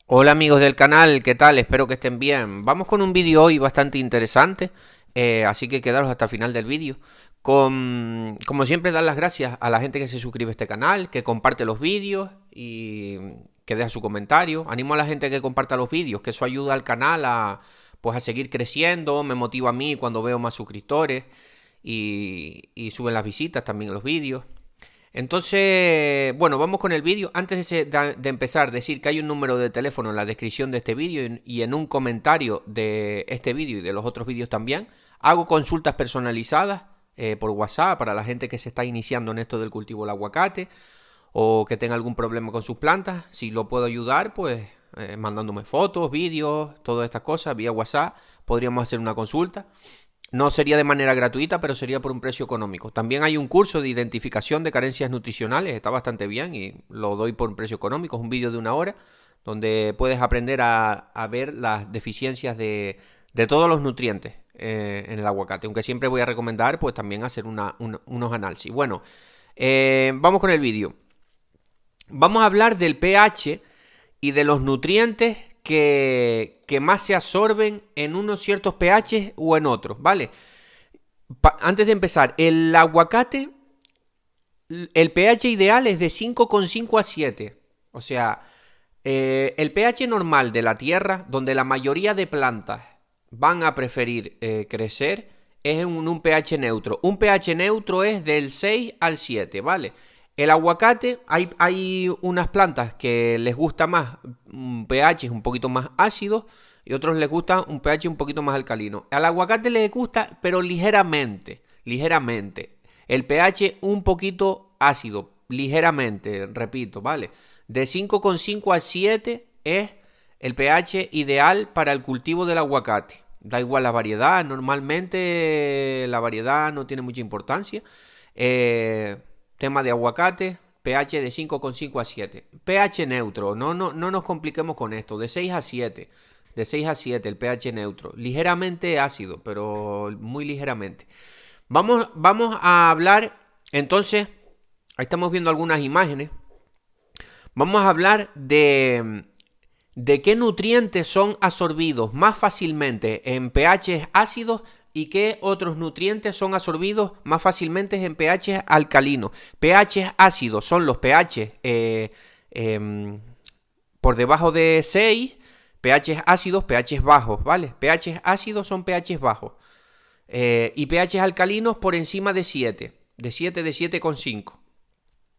Hola amigos del canal, ¿qué tal? Espero que estén bien. Vamos con un vídeo hoy bastante interesante, así que quedaros hasta el final del vídeo. Como siempre, dar las gracias a la gente que se suscribe a este canal, que comparte los vídeos y que deja su comentario. Animo a la gente que comparta los vídeos, que eso ayuda al canal a seguir creciendo, me motiva a mí cuando veo más suscriptores y suben las visitas también en los vídeos. Entonces, bueno, vamos con el vídeo. Antes de empezar, decir que hay un número de teléfono en la descripción de este vídeo y en un comentario de este vídeo y de los otros vídeos también. Hago consultas personalizadas por WhatsApp para la gente que se está iniciando en esto del cultivo del aguacate o que tenga algún problema con sus plantas. Si lo puedo ayudar, pues mandándome fotos, vídeos, todas estas cosas vía WhatsApp, podríamos hacer una consulta. No sería de manera gratuita, pero sería por un precio económico. También hay un curso de identificación de carencias nutricionales, está bastante bien y lo doy por un precio económico. Es un vídeo de 1 hora donde puedes aprender a ver las deficiencias de todos los nutrientes en el aguacate. Aunque siempre voy a recomendar pues también hacer unos análisis. Bueno, vamos con el vídeo. Vamos a hablar del pH y de los nutrientes que más se absorben en unos ciertos pH o en otros, ¿vale? Antes de empezar, el aguacate, el pH ideal es de 5,5 a 7. O sea, el pH normal de la tierra, donde la mayoría de plantas van a preferir crecer, es en un pH neutro. Un pH neutro es del 6 al 7, ¿vale? El aguacate, hay unas plantas que les gusta más un pH un poquito más ácido y otros les gusta un pH un poquito más alcalino. Al aguacate le gusta, pero ligeramente. El pH un poquito ácido, ligeramente, repito, ¿vale? De 5,5 a 7 es el pH ideal para el cultivo del aguacate. Da igual la variedad, normalmente la variedad no tiene mucha importancia. Tema de aguacate, pH de 5,5 a 7. pH neutro, no nos compliquemos con esto, de 6 a 7. De 6 a 7 el pH neutro. Ligeramente ácido, pero muy ligeramente. Vamos a hablar, entonces, ahí estamos viendo algunas imágenes. Vamos a hablar de qué nutrientes son absorbidos más fácilmente en pH ácidos y qué otros nutrientes son absorbidos más fácilmente en pH alcalinos. pH ácidos son los pH por debajo de 6, pH ácidos, pH bajos, ¿vale? pH ácidos son pH bajos y pH alcalinos por encima de 7, de 7,5.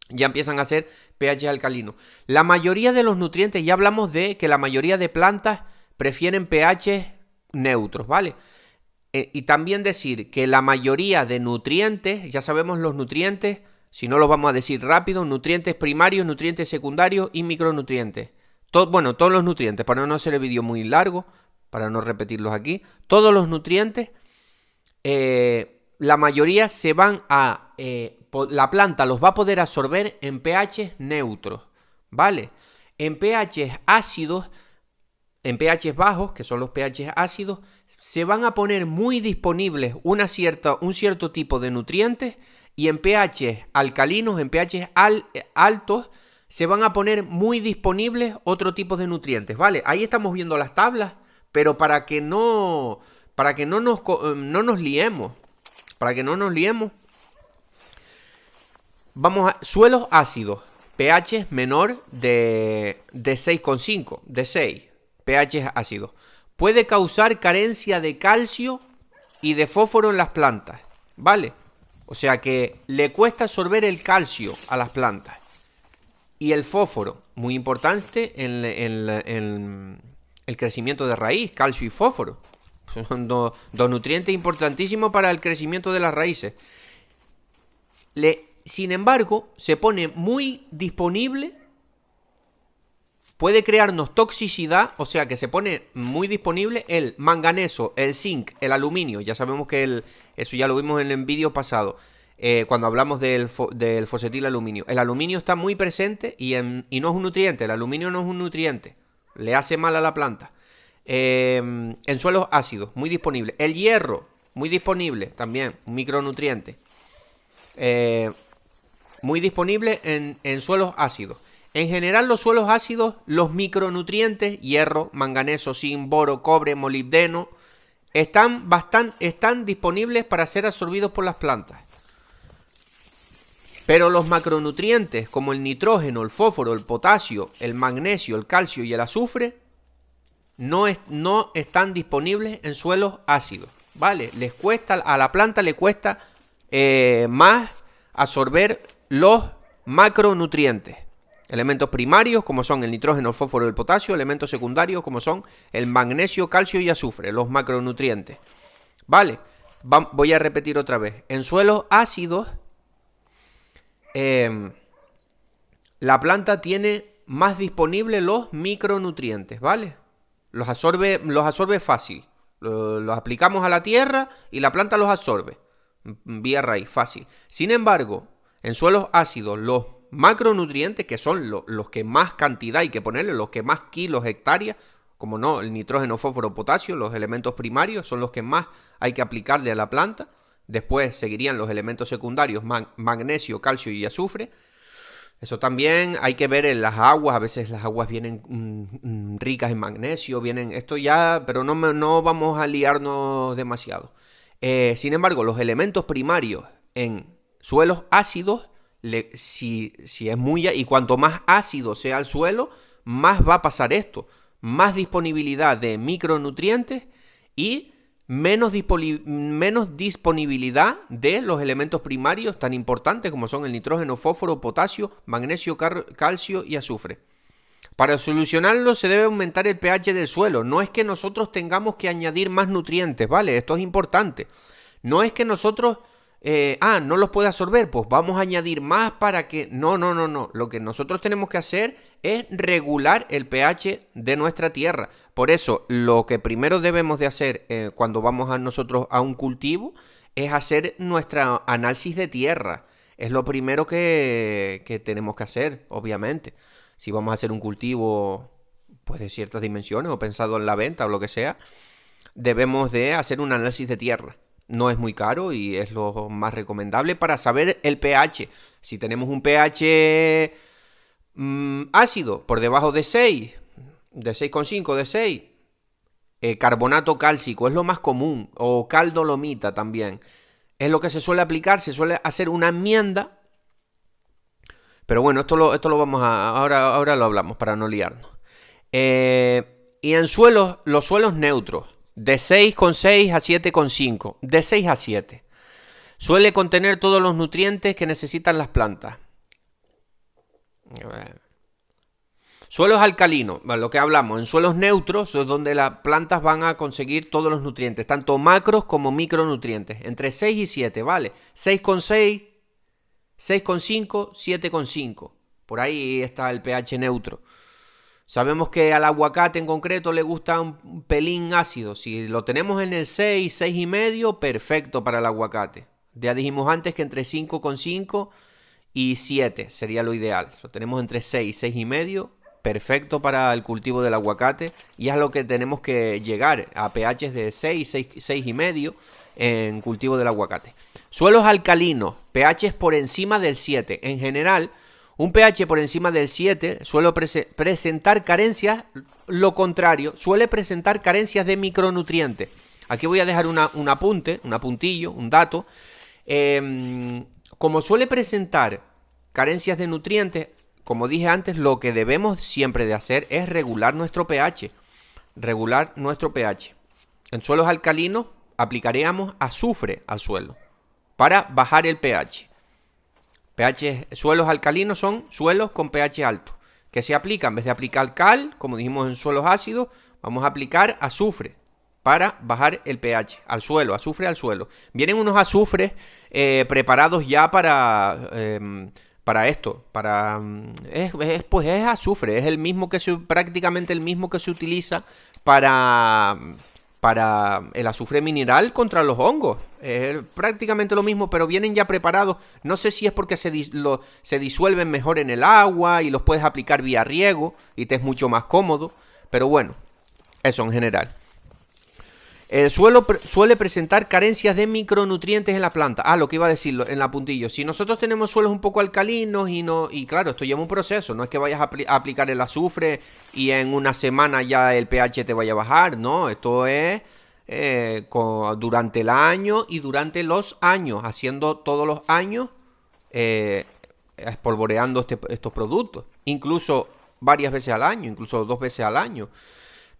Ya empiezan a ser pH alcalinos. La mayoría de los nutrientes, ya hablamos de que la mayoría de plantas prefieren pH neutros, ¿vale? Y también decir que la mayoría de nutrientes, ya sabemos los nutrientes, si no los vamos a decir rápido, nutrientes primarios, nutrientes secundarios y micronutrientes. Bueno, todos los nutrientes, para no hacer el vídeo muy largo, para no repetirlos aquí, todos los nutrientes, la mayoría se van a... la planta los va a poder absorber en pH neutros, ¿vale? En pH ácidos, en pH bajos, que son los pH ácidos, se van a poner muy disponibles un cierto tipo de nutrientes y en pH alcalinos, en pH altos, se van a poner muy disponibles otro tipo de nutrientes, ¿vale? Ahí estamos viendo las tablas, pero para que no nos liemos, vamos a suelos ácidos, pH menor de 6,5, de 6. pH ácido. Puede causar carencia de calcio y de fósforo en las plantas, ¿vale? O sea que le cuesta absorber el calcio a las plantas. Y el fósforo, muy importante en el crecimiento de raíz, calcio y fósforo. Son dos nutrientes importantísimos para el crecimiento de las raíces. Sin embargo, se pone muy disponible. Puede crearnos toxicidad, o sea que se pone muy disponible el manganeso, el zinc, el aluminio. Ya sabemos que eso ya lo vimos en el vídeo pasado, cuando hablamos del fosfatil aluminio. El aluminio está muy presente y no es un nutriente, el aluminio no es un nutriente, le hace mal a la planta. En suelos ácidos, muy disponible. El hierro, muy disponible también, un micronutriente. Muy disponible en suelos ácidos. En general, los suelos ácidos, los micronutrientes, hierro, manganeso, zinc, boro, cobre, molibdeno, están disponibles para ser absorbidos por las plantas. Pero los macronutrientes, como el nitrógeno, el fósforo, el potasio, el magnesio, el calcio y el azufre, no están disponibles en suelos ácidos, ¿vale? A la planta le cuesta más absorber los macronutrientes. Elementos primarios, como son el nitrógeno, el fósforo y el potasio. Elementos secundarios, como son el magnesio, calcio y azufre, los macronutrientes. ¿Vale? Voy a repetir otra vez. En suelos ácidos, la planta tiene más disponibles los micronutrientes, ¿vale? Los absorbe fácil. Los aplicamos a la tierra y la planta los absorbe. Vía raíz, fácil. Sin embargo, en suelos ácidos, los macronutrientes, que son los que más cantidad hay que ponerle, los que más kilos, hectáreas, como no, el nitrógeno, fósforo, potasio, los elementos primarios son los que más hay que aplicarle a la planta. Después seguirían los elementos secundarios, magnesio, calcio y azufre. Eso también hay que ver en las aguas. A veces las aguas vienen ricas en magnesio, esto ya, pero no vamos a liarnos demasiado. Sin embargo, los elementos primarios en suelos ácidos, si es y cuanto más ácido sea el suelo, más va a pasar esto. Más disponibilidad de micronutrientes y menos disponibilidad de los elementos primarios tan importantes como son el nitrógeno, fósforo, potasio, magnesio, calcio y azufre. Para solucionarlo se debe aumentar el pH del suelo. No es que nosotros tengamos que añadir más nutrientes, ¿vale? Esto es importante. No es que nosotros... no los puede absorber, pues vamos a añadir más para que... No. Lo que nosotros tenemos que hacer es regular el pH de nuestra tierra. Por eso, lo que primero debemos de hacer cuando vamos nosotros a un cultivo es hacer nuestro análisis de tierra. Es lo primero que tenemos que hacer, obviamente. Si vamos a hacer un cultivo pues de ciertas dimensiones o pensado en la venta o lo que sea, debemos de hacer un análisis de tierra. No es muy caro y es lo más recomendable para saber el pH. Si tenemos un pH ácido por debajo de 6, de 6,5, de 6, carbonato cálcico es lo más común, o cal dolomita también. Es lo que se suele aplicar, se suele hacer una enmienda. Pero bueno, esto lo vamos a... Ahora lo hablamos para no liarnos. Y en los suelos neutros, de 6,6 a 7,5, de 6 a 7. Suele contener todos los nutrientes que necesitan las plantas. Suelos alcalinos, lo que hablamos, en suelos neutros es donde las plantas van a conseguir todos los nutrientes, tanto macros como micronutrientes, entre 6 y 7, ¿vale? 6,6, 6,5, 7,5. Por ahí está el pH neutro. Sabemos que al aguacate en concreto le gusta un pelín ácido. Si lo tenemos en el 6, 6,5, perfecto para el aguacate. Ya dijimos antes que entre 5,5 y 7 sería lo ideal. Lo tenemos entre 6 y 6,5, perfecto para el cultivo del aguacate. Y es a lo que tenemos que llegar, a pHs de 6, 6,5 en cultivo del aguacate. Suelos alcalinos, pHs por encima del 7. En general, un pH por encima del 7 suele presentar carencias, lo contrario, suele presentar carencias de micronutrientes. Aquí voy a dejar un apuntillo, un dato. Como suele presentar carencias de nutrientes, como dije antes, lo que debemos siempre de hacer es regular nuestro pH. En suelos alcalinos aplicaríamos azufre al suelo para bajar el pH. Suelos alcalinos son suelos con pH alto. ¿Qué se aplica? En vez de aplicar cal, como dijimos en suelos ácidos, vamos a aplicar azufre para bajar el pH al suelo, azufre al suelo. Vienen unos azufres preparados ya para esto. Es azufre, es prácticamente el mismo que se utiliza para el azufre mineral contra los hongos. Es prácticamente lo mismo, pero vienen ya preparados. No sé si es porque se disuelven mejor en el agua y los puedes aplicar vía riego y te es mucho más cómodo. Pero bueno, eso en general. El suelo suele presentar carencias de micronutrientes en la planta. Ah, lo que iba a decir en la puntillo. Si nosotros tenemos suelos un poco alcalinos y claro, esto lleva un proceso. No es que vayas a aplicar el azufre y en una semana ya el pH te vaya a bajar. No, esto es durante el año y durante los años, haciendo todos los años, espolvoreando estos productos. Incluso varias veces al año, incluso 2 veces al año.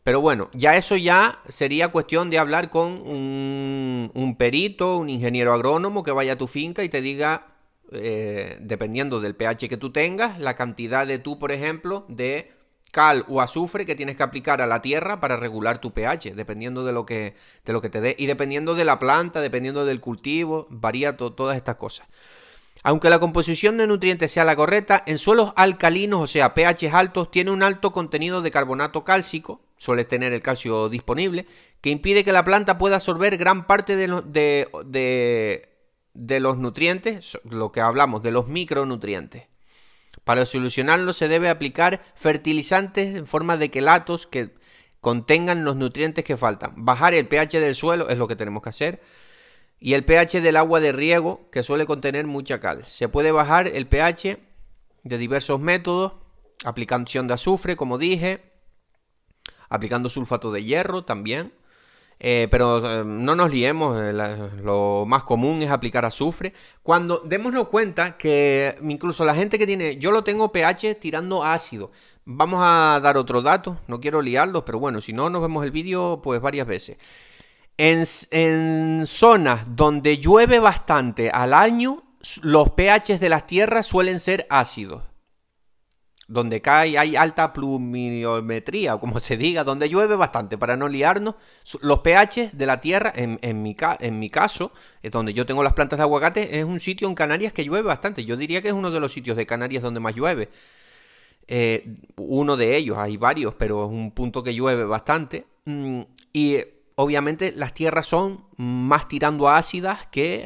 Pero bueno, ya eso ya sería cuestión de hablar con un perito, un ingeniero agrónomo que vaya a tu finca y te diga, dependiendo del pH que tú tengas, la cantidad de por ejemplo, de cal o azufre que tienes que aplicar a la tierra para regular tu pH, dependiendo de lo que te dé. Y dependiendo de la planta, dependiendo del cultivo, varía todas estas cosas. Aunque la composición de nutrientes sea la correcta, en suelos alcalinos, o sea, pH altos, tiene un alto contenido de carbonato cálcico, suele tener el calcio disponible, que impide que la planta pueda absorber gran parte de los nutrientes, lo que hablamos, de los micronutrientes. Para solucionarlo se debe aplicar fertilizantes en forma de quelatos que contengan los nutrientes que faltan. Bajar el pH del suelo es lo que tenemos que hacer. Y el pH del agua de riego, que suele contener mucha cal. Se puede bajar el pH de diversos métodos, aplicación de azufre, como dije, aplicando sulfato de hierro también. Pero no nos liemos, lo más común es aplicar azufre. Cuando démonos cuenta que incluso la gente que tiene, yo lo tengo pH tirando a ácido. Vamos a dar otro dato, no quiero liarlos, pero bueno, si no nos vemos el vídeo pues varias veces. En zonas donde llueve bastante al año, los pHs de las tierras suelen ser ácidos. Donde hay alta pluviometría, o como se diga, donde llueve bastante, para no liarnos, los pHs de la tierra, en mi caso, donde yo tengo las plantas de aguacate, es un sitio en Canarias que llueve bastante. Yo diría que es uno de los sitios de Canarias donde más llueve. Uno de ellos, hay varios, pero es un punto que llueve bastante. Y obviamente las tierras son más tirando a ácidas que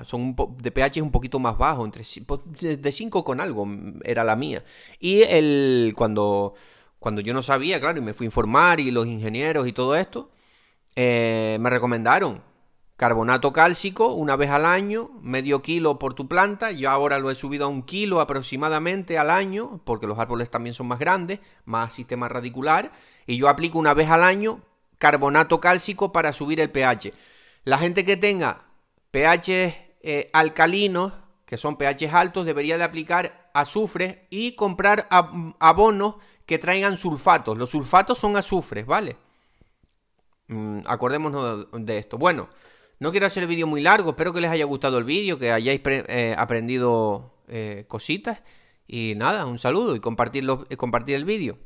son de pH un poquito más bajo, de 5 con algo era la mía. Y cuando yo no sabía, claro, y me fui a informar y los ingenieros y todo esto, me recomendaron carbonato cálcico una vez al año, medio kilo por tu planta. Yo ahora lo he subido a 1 kilo aproximadamente al año, porque los árboles también son más grandes, más sistema radicular, y yo aplico una vez al año carbonato cálcico para subir el pH. La gente que tenga pH alcalinos, que son pH altos, debería de aplicar azufre y comprar abonos que traigan sulfatos. Los sulfatos son azufres, ¿vale? Acordémonos de esto. Bueno, no quiero hacer el vídeo muy largo, espero que les haya gustado el vídeo, que hayáis aprendido cositas. Y nada, un saludo y compartir el vídeo.